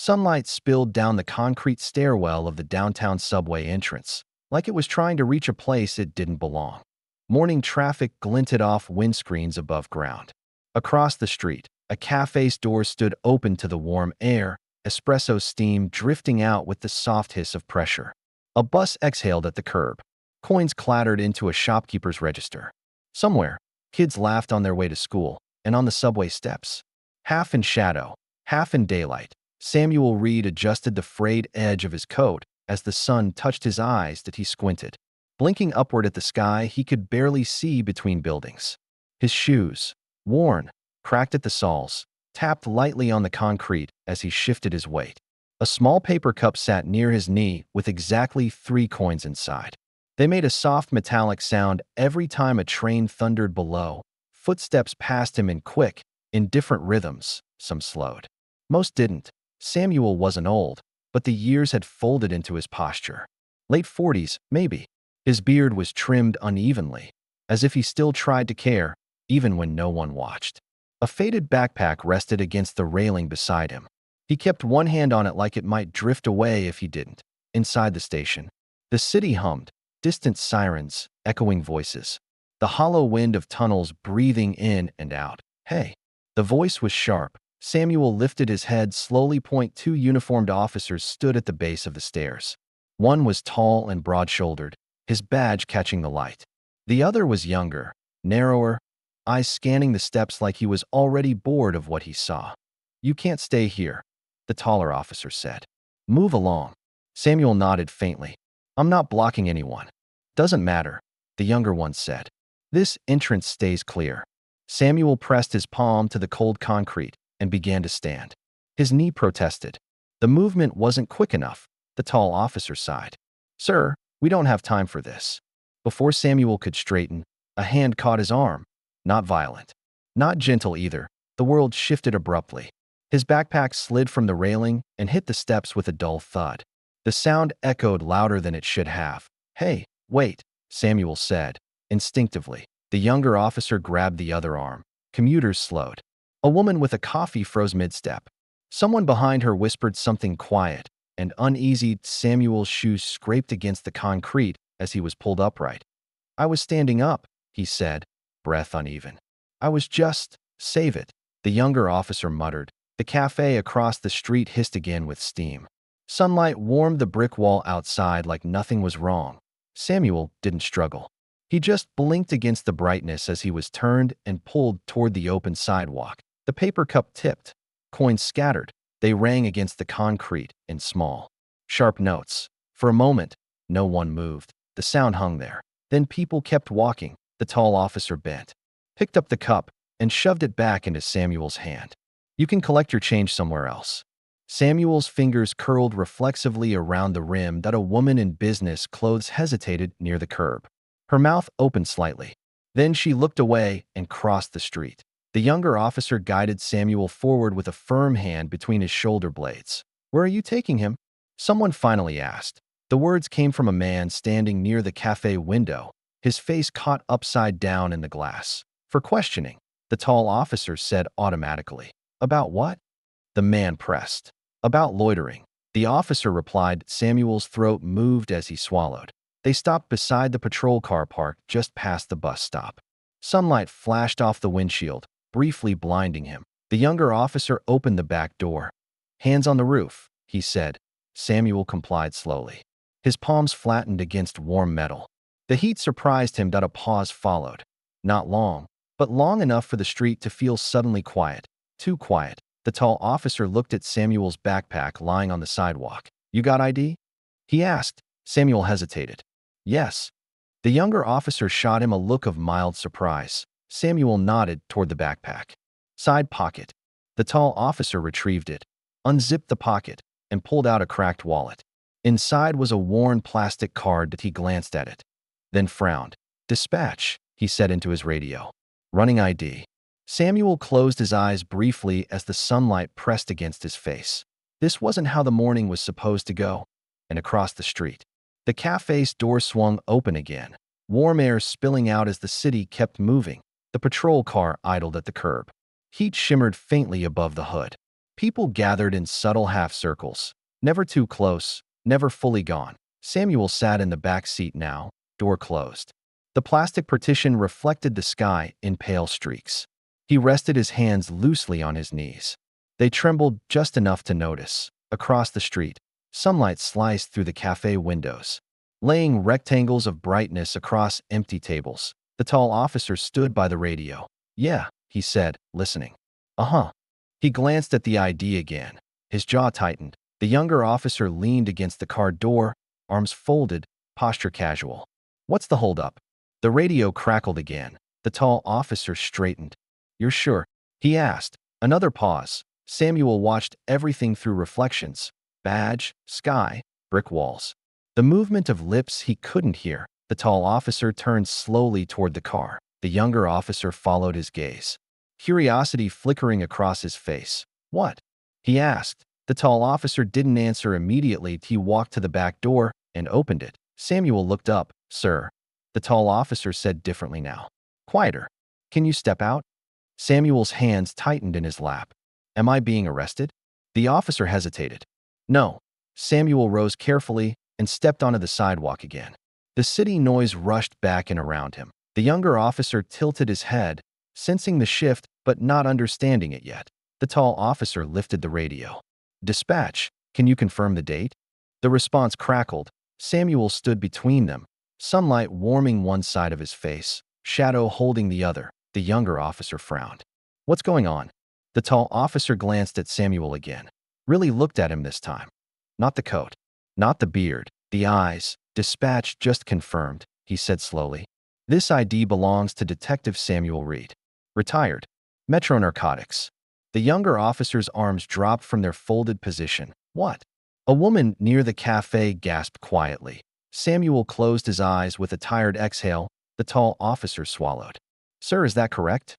Sunlight spilled down the concrete stairwell of the downtown subway entrance, like it was trying to reach a place it didn't belong. Morning traffic glinted off windscreens above ground. Across the street, a cafe's door stood open to the warm air, espresso steam drifting out with the soft hiss of pressure. A bus exhaled at the curb. Coins clattered into a shopkeeper's register. Somewhere, kids laughed on their way to school, and on the subway steps. Half in shadow, half in daylight, Samuel Reed adjusted the frayed edge of his coat as the sun touched his eyes that he squinted. Blinking upward at the sky, he could barely see between buildings. His shoes, worn, cracked at the soles, tapped lightly on the concrete as he shifted his weight. A small paper cup sat near his knee with exactly 3 coins inside. They made a soft metallic sound every time a train thundered below. Footsteps passed him in quick, indifferent rhythms. Some slowed. Most didn't. Samuel wasn't old, but the years had folded into his posture. Late 40s, maybe. His beard was trimmed unevenly, as if he still tried to care, even when no one watched. A faded backpack rested against the railing beside him. He kept one hand on it like it might drift away if he didn't. Inside the station, the city hummed, distant sirens, echoing voices. The hollow wind of tunnels breathing in and out. Hey. The voice was sharp. Samuel lifted his head slowly. 2 uniformed officers stood at the base of the stairs. One was tall and broad-shouldered, his badge catching the light. The other was younger, narrower, eyes scanning the steps like he was already bored of what he saw. "You can't stay here," the taller officer said. "Move along." Samuel nodded faintly. "I'm not blocking anyone." "Doesn't matter," the younger one said. "This entrance stays clear." Samuel pressed his palm to the cold concrete and began to stand. His knee protested. The movement wasn't quick enough, the tall officer sighed. "Sir, we don't have time for this." Before Samuel could straighten, a hand caught his arm. Not violent. Not gentle either. The world shifted abruptly. His backpack slid from the railing and hit the steps with a dull thud. The sound echoed louder than it should have. "Hey, wait," Samuel said, instinctively. The younger officer grabbed the other arm. Commuters slowed. A woman with a coffee froze mid-step. Someone behind her whispered something quiet and uneasy. Samuel's shoes scraped against the concrete as he was pulled upright. "I was standing up," he said, breath uneven. "I was just, save it," the younger officer muttered. The cafe across the street hissed again with steam. Sunlight warmed the brick wall outside like nothing was wrong. Samuel didn't struggle. He just blinked against the brightness as he was turned and pulled toward the open sidewalk. The paper cup tipped. Coins scattered. They rang against the concrete in small, sharp notes. For a moment, no one moved. The sound hung there. Then people kept walking. The tall officer bent, picked up the cup, and shoved it back into Samuel's hand. "You can collect your change somewhere else." Samuel's fingers curled reflexively around the rim that a woman in business clothes hesitated near the curb. Her mouth opened slightly. Then she looked away and crossed the street. The younger officer guided Samuel forward with a firm hand between his shoulder blades. "Where are you taking him?" someone finally asked. The words came from a man standing near the cafe window, his face caught upside down in the glass. "For questioning," the tall officer said automatically. "About what?" The man pressed. "About loitering." The officer replied. Samuel's throat moved as he swallowed. They stopped beside the patrol car parked just past the bus stop. Sunlight flashed off the windshield, briefly blinding him. The younger officer opened the back door. "Hands on the roof," he said. Samuel complied slowly. His palms flattened against warm metal. The heat surprised him that a pause followed. Not long, but long enough for the street to feel suddenly quiet. Too quiet. The tall officer looked at Samuel's backpack lying on the sidewalk. "You got ID?" he asked. Samuel hesitated. "Yes." The younger officer shot him a look of mild surprise. Samuel nodded toward the backpack. "Side pocket." The tall officer retrieved it, unzipped the pocket, and pulled out a cracked wallet. Inside was a worn plastic card that he glanced at it, then frowned. "Dispatch," he said into his radio. "Running ID." Samuel closed his eyes briefly as the sunlight pressed against his face. This wasn't how the morning was supposed to go. And across the street, the cafe's door swung open again, warm air spilling out as the city kept moving. The patrol car idled at the curb. Heat shimmered faintly above the hood. People gathered in subtle half-circles, never too close, never fully gone. Samuel sat in the back seat now, door closed. The plastic partition reflected the sky in pale streaks. He rested his hands loosely on his knees. They trembled just enough to notice. Across the street, sunlight sliced through the cafe windows, laying rectangles of brightness across empty tables. The tall officer stood by the radio. "Yeah," he said, listening. "Uh-huh." He glanced at the ID again. His jaw tightened. The younger officer leaned against the car door, arms folded, posture casual. "What's the holdup?" The radio crackled again. The tall officer straightened. "You're sure?" he asked. Another pause. Samuel watched everything through reflections. Badge, sky, brick walls. The movement of lips he couldn't hear. The tall officer turned slowly toward the car. The younger officer followed his gaze, curiosity flickering across his face. "What?" he asked. The tall officer didn't answer immediately. He walked to the back door and opened it. Samuel looked up. "Sir," the tall officer said differently now. "Quieter. Can you step out?" Samuel's hands tightened in his lap. "Am I being arrested?" The officer hesitated. "No." Samuel rose carefully and stepped onto the sidewalk again. The city noise rushed back and around him. The younger officer tilted his head, sensing the shift but not understanding it yet. The tall officer lifted the radio. "Dispatch, can you confirm the date?" The response crackled. Samuel stood between them, sunlight warming one side of his face, shadow holding the other. The younger officer frowned. "What's going on?" The tall officer glanced at Samuel again. Really looked at him this time. Not the coat, not the beard, the eyes. "Dispatch just confirmed," he said slowly. "This ID belongs to Detective Samuel Reed. Retired. Metro Narcotics." The younger officer's arms dropped from their folded position. "What?" A woman near the cafe gasped quietly. Samuel closed his eyes with a tired exhale. The tall officer swallowed. "Sir, is that correct?"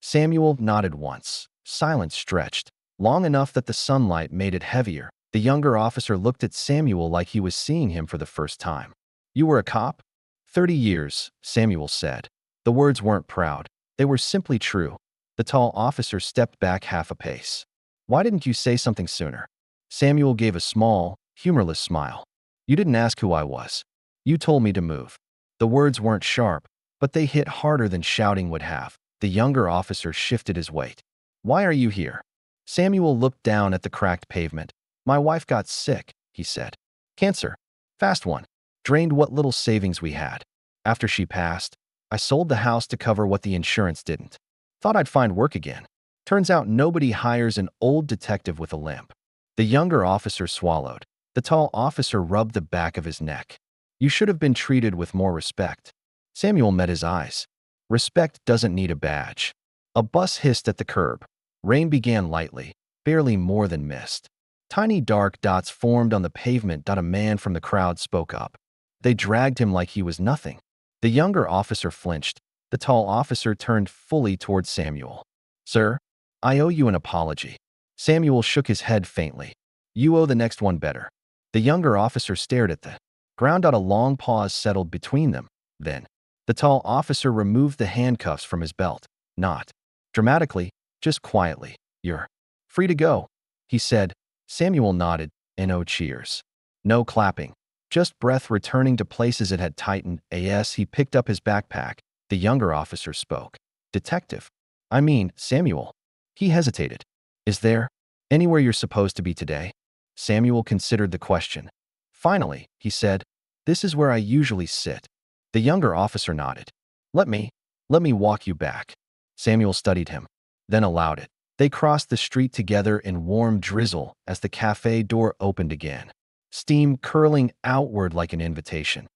Samuel nodded once. Silence stretched, long enough that the sunlight made it heavier. The younger officer looked at Samuel like he was seeing him for the first time. "You were a cop?" 30 years, Samuel said. The words weren't proud. They were simply true. The tall officer stepped back half a pace. "Why didn't you say something sooner?" Samuel gave a small, humorless smile. "You didn't ask who I was. You told me to move." The words weren't sharp, but they hit harder than shouting would have. The younger officer shifted his weight. "Why are you here?" Samuel looked down at the cracked pavement. "My wife got sick," he said. "Cancer. Fast one. Drained what little savings we had. After she passed, I sold the house to cover what the insurance didn't. Thought I'd find work again. Turns out nobody hires an old detective with a limp." The younger officer swallowed. The tall officer rubbed the back of his neck. "You should have been treated with more respect." Samuel met his eyes. Respect doesn't need a badge. A bus hissed at the curb. Rain began lightly, barely more than mist. Tiny dark dots formed on the pavement. A man from the crowd spoke up. They dragged him like he was nothing. The younger officer flinched. The tall officer turned fully towards Samuel. "Sir, I owe you an apology." Samuel shook his head faintly. "You owe the next one better." The younger officer stared at the ground. A long pause settled between them. Then, the tall officer removed the handcuffs from his belt. Not dramatically, just quietly. "You're free to go," he said. Samuel nodded, and no cheers. No clapping. Just breath returning to places it had tightened. As he picked up his backpack, the younger officer spoke. "Detective. I mean, Samuel." He hesitated. "Is there anywhere you're supposed to be today?" Samuel considered the question. "Finally," he said, "this is where I usually sit." The younger officer nodded. Let me walk you back." Samuel studied him, then allowed it. They crossed the street together in warm drizzle as the cafe door opened again, steam curling outward like an invitation.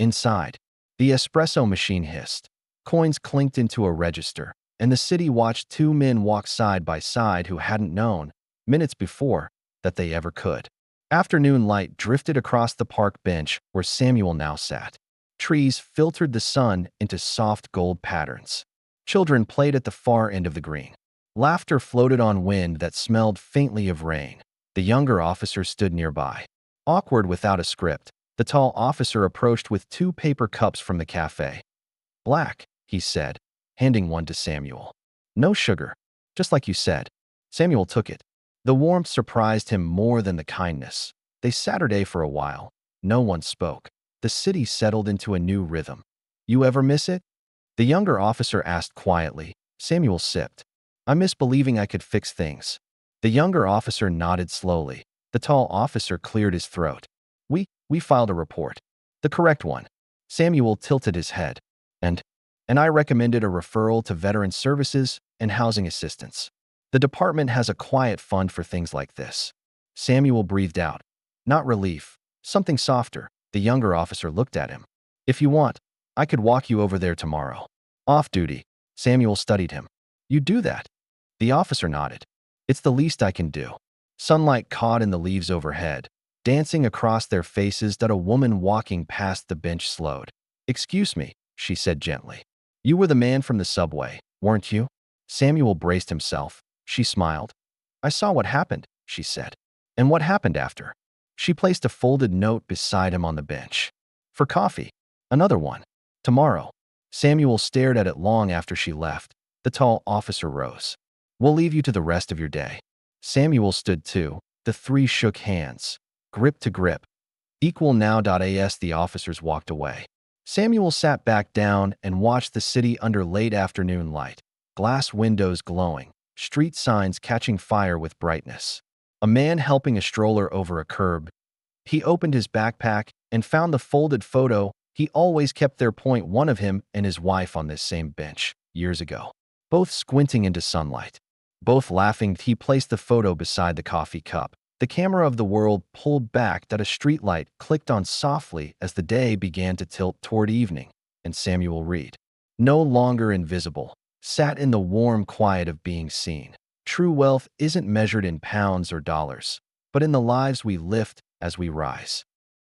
Inside, the espresso machine hissed. Coins clinked into a register, and the city watched two men walk side by side who hadn't known, minutes before, that they ever could. Afternoon light drifted across the park bench where Samuel now sat. Trees filtered the sun into soft gold patterns. Children played at the far end of the green. Laughter floated on wind that smelled faintly of rain. The younger officer stood nearby. Awkward without a script, the tall officer approached with 2 paper cups from the cafe. "Black," he said, handing one to Samuel. "No sugar, just like you said." Samuel took it. The warmth surprised him more than the kindness. They Saturday for a while. No one spoke. The city settled into a new rhythm. You ever miss it? The younger officer asked quietly. Samuel sipped. I miss believing I could fix things. The younger officer nodded slowly. The tall officer cleared his throat. We filed a report. The correct one. Samuel tilted his head. And, and I recommended a referral to Veteran Services and Housing Assistance. The department has a quiet fund for things like this. Samuel breathed out. Not relief. Something softer. The younger officer looked at him. If you want, I could walk you over there tomorrow. Off duty. Samuel studied him. You do that? The officer nodded. It's the least I can do. Sunlight caught in the leaves overhead, dancing across their faces that a woman walking past the bench slowed. Excuse me, she said gently. You were the man from the subway, weren't you? Samuel braced himself. She smiled. I saw what happened, she said. And what happened after? She placed a folded note beside him on the bench. For coffee. Another one. Tomorrow. Samuel stared at it long after she left. The tall officer rose. We'll leave you to the rest of your day. Samuel stood too. The three shook hands. Grip to grip. Equal now.as the officers walked away. Samuel sat back down and watched the city under late afternoon light. Glass windows glowing. Street signs catching fire with brightness. A man helping a stroller over a curb. He opened his backpack and found the folded photo he always kept there. One of him and his wife on this same bench, years ago. Both squinting into sunlight. Both laughing. He placed the photo beside the coffee cup. The camera of the world pulled back that a streetlight clicked on softly as the day began to tilt toward evening, and Samuel Reed, no longer invisible, sat in the warm quiet of being seen. True wealth isn't measured in pounds or dollars, but in the lives we lift as we rise.